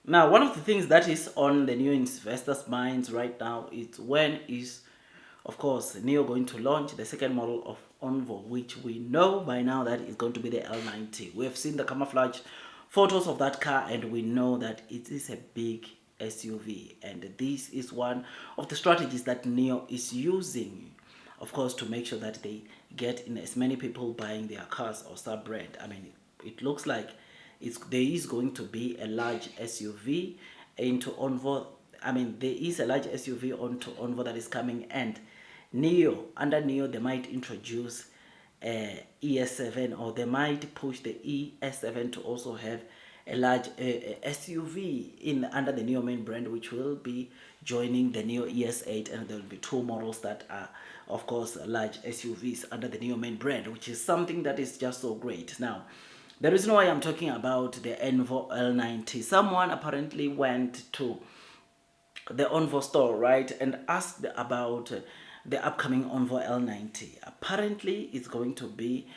Now, one of the things that is on the new investors' minds right now is when is, of course, NIO going to launch the second model of Onvo, which we know by now that is going to be the L90. We have seen the camouflage photos of that car, and we know that it is a big SUV. And this is one of the strategies that NIO is using, of course, to make sure that they get in as many people buying their cars or sub-brand. I mean, it looks like there is going to be a large SUV into Onvo. I mean, there is a large SUV onto Onvo that is coming, and under NIO, they might introduce ES7, or they might push the ES7 to also have a large SUV in under the NIO main brand, which will be joining the NIO ES8, and there will be two models that are, of course, large SUVs under the NIO main brand, which is something that is just so great. Now, the reason why I'm talking about the Envo L90, someone apparently went to the Onvo store, right, and asked about the upcoming Onvo L90. Apparently, it's going to be,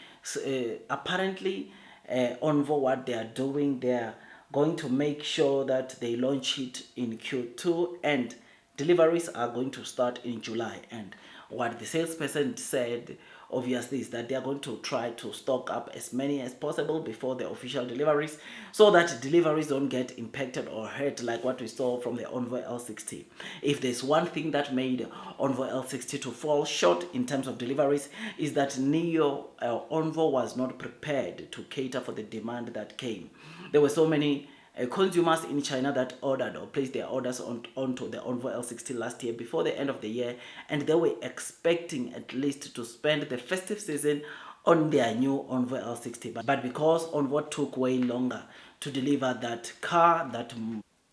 Onvo, what they are doing, they are going to make sure that they launch it in Q2, and deliveries are going to start in July. And what the salesperson said, obviously, is that they are going to try to stock up as many as possible before the official deliveries, so that deliveries don't get impacted or hurt like what we saw from the Onvo L60. If there's one thing that made Onvo L60 to fall short in terms of deliveries, is that Onvo was not prepared to cater for the demand that came. There were so many consumers in China that ordered or placed their orders onto the Onvo L60 last year before the end of the year, and they were expecting at least to spend the festive season on their new Onvo L60. But because Onvo took way longer to deliver that car, that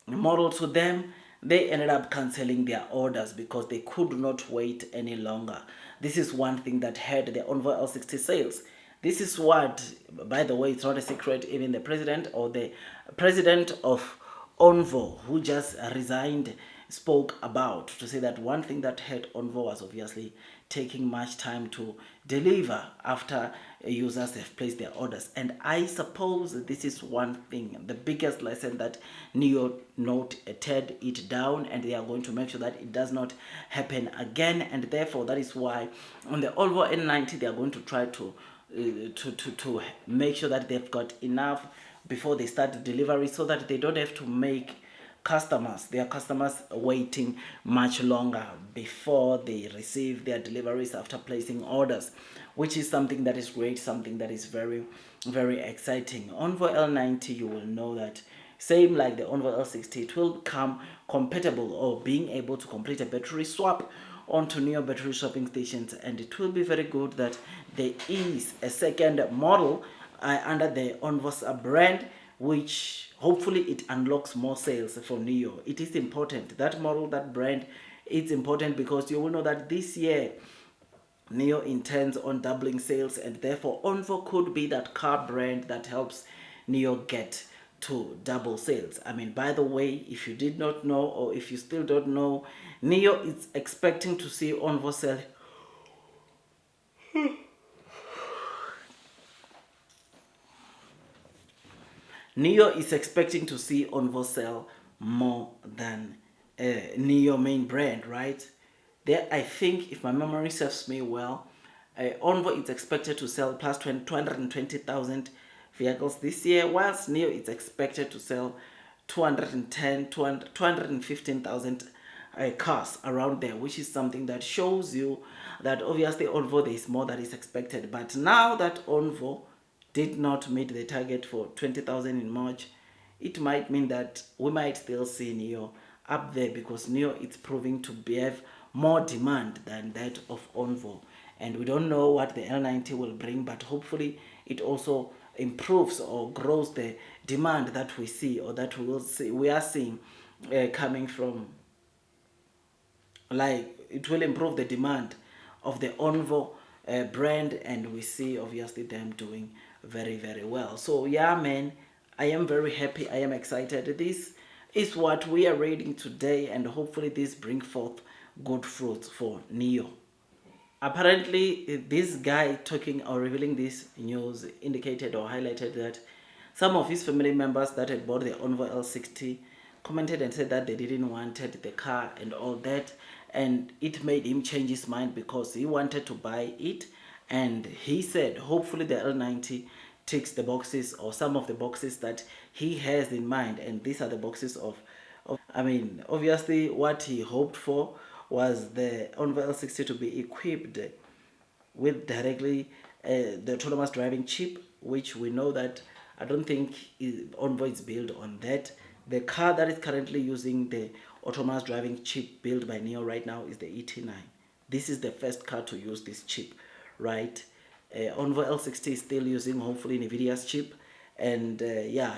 model to them, they ended up cancelling their orders because they could not wait any longer. This is one thing that hurt the Onvo L60 sales. This is what, by the way, it's not a secret, even the president of Onvo, who just resigned, spoke about, to say that one thing that hurt Onvo was obviously taking much time to deliver after users have placed their orders. And I suppose this is one thing, the biggest lesson that NIO noted it down, and they are going to make sure that it does not happen again. And therefore, that is why on the Onvo N90, they are going to try to make sure that they've got enough before they start the delivery, so that they don't have to make their customers waiting much longer before they receive their deliveries after placing orders, which is something that is great, something that is very, very exciting. Onvo L90, you will know that same like the Onvo L60, it will come compatible, or being able to complete a battery swap onto NIO battery swapping stations. And it will be very good that there is a second model under the Onvo brand, which hopefully it unlocks more sales for NIO. It is important, that model, that brand, it's important, because you will know that this year NIO intends on doubling sales, and therefore Onvo could be that car brand that helps NIO get to double sales. I mean, by the way, if you did not know, or if you still don't know, NIO is expecting to see Onvo sell NIO is expecting to see Onvo sell more than NIO main brand, right? There, I think, if my memory serves me well, Onvo is expected to sell plus 220,000 vehicles this year, whilst NIO is expected to sell 215,000 cars around there, which is something that shows you that obviously Onvo, there is more that is expected. But now that Onvo did not meet the target for 20,000 in March, it might mean that we might still see NIO up there, because NIO is proving to have more demand than that of Onvo. And we don't know what the L90 will bring, but hopefully it also improves or grows the demand that we see, or that we are seeing coming from, like, it will improve the demand of the Onvo brand, and we see obviously them doing very, very well. So yeah, man, I am very happy, I am excited. This is what we are reading today, and hopefully this brings forth good fruits for NIO. Apparently, this guy talking or revealing this news indicated or highlighted that some of his family members that had bought the Onvo L60 commented and said that they didn't wanted the car and all that, and it made him change his mind because he wanted to buy it. And he said hopefully the L90 ticks the boxes or some of the boxes that he has in mind, and these are the boxes of I mean, obviously what he hoped for was the Onvo L60 to be equipped with directly the autonomous driving chip, which we know that I don't think Onvo is built on that. The car that is currently using the autonomous driving chip built by NIO right now is the ET9. This is the first car to use this chip, right? Onvo L60 is still using hopefully NVIDIA's chip, and yeah,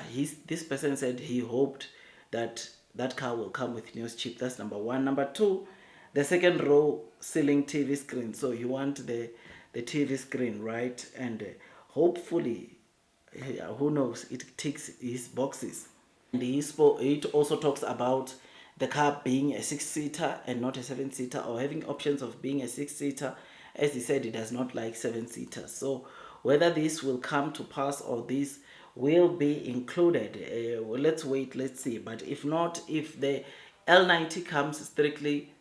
this person said he hoped that that car will come with NIO's chip. That's number one. Number two, the second row ceiling TV screen. So you want the TV screen, right? And hopefully, who knows, it ticks his boxes. And it also talks about the car being a 6-seater and not a 7-seater, or having options of being a 6-seater. As he said, he does not like 7-seaters. So whether this will come to pass or this will be included, well, let's wait, let's see. But if not, if the L90 comes strictly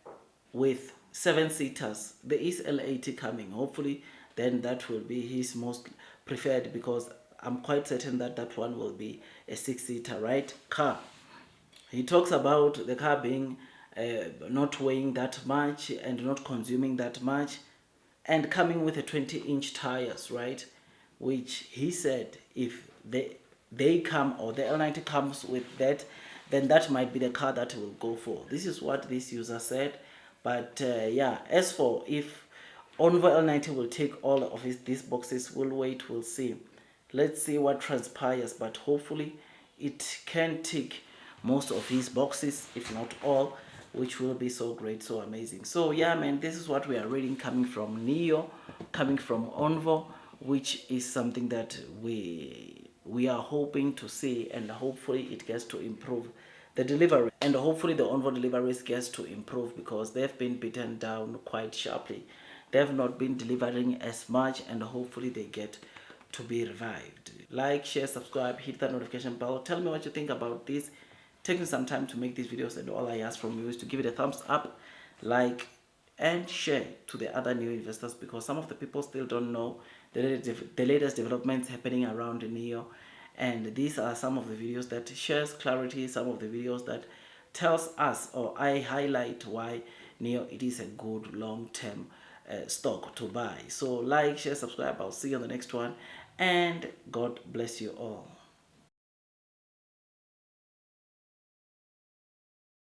with 7-seaters, there is L80 coming, hopefully then that will be his most preferred, because I'm quite certain that that one will be a 6-seater, right, car. He talks about the car being not weighing that much and not consuming that much, and coming with a 20-inch tires, right? Which he said if they come, or the L90 comes with that, then that might be the car that he will go for. This is what this user said. But yeah, as for if Onvo L90 will take all of these boxes, we'll wait, we'll see. Let's see what transpires, but hopefully it can tick most of his boxes, if not all, which will be so great, so amazing. So yeah, man, this is what we are reading coming from NIO, coming from Onvo, which is something that we are hoping to see, and hopefully it gets to improve the delivery, and hopefully the Onvo deliveries gets to improve, because they've been beaten down quite sharply. They have not been delivering as much, and hopefully they get to be revived. Like, share, subscribe, hit that notification bell. Tell me what you think about this. Taking some time to make these videos, and all I ask from you is to give it a thumbs up, like, and share to the other new investors, because some of the people still don't know the latest developments happening around NIO. And these are some of the videos that shares clarity, some of the videos that tells us, or I highlight why NIO it is a good long-term stock to buy. So like, share, subscribe. I'll see you on the next one, and God bless you all.